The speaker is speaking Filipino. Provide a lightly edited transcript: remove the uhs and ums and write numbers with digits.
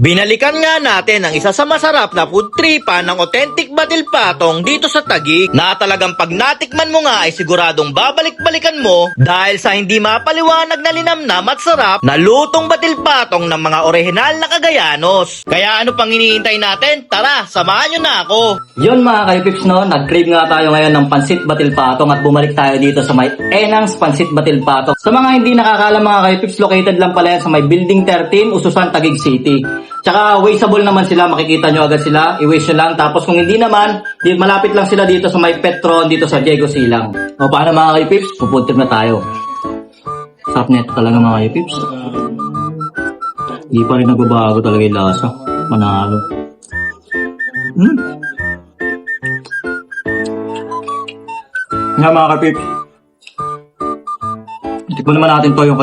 Binalikan nga natin ang isa sa masarap na food tripan ng authentic Batil Patong dito sa Taguig na talagang pag natikman mo nga ay siguradong babalik-balikan mo dahil sa hindi mapaliwanag na linamnam at sarap na lutong Batil Patong ng mga orihinal na Cagayanos. Kaya ano pang iniintay natin? Tara, samahan nyo na ako! Yun mga kaipips, no, nag-crave nga tayo ngayon ng Pansit Batil Patong at bumalik tayo dito sa may Enang's Pansit Batil Patong. Sa mga hindi nakakaalam mga kaipips, located lang pala yan sa may Building 13, Ususan, Taguig City. Tsaka wasteable naman sila, makikita nyo agad sila, i-waste nyo lang. Tapos kung hindi naman, malapit lang sila dito sa may Petron, dito sa Diego Silang. O paano mga kaipips, pupuntir na tayo. Sarap nito talaga mga kaipips. Hindi pa rin nagbabago talaga yung lasa. Manalo. Nga mga kaipips, tikman naman natin to yung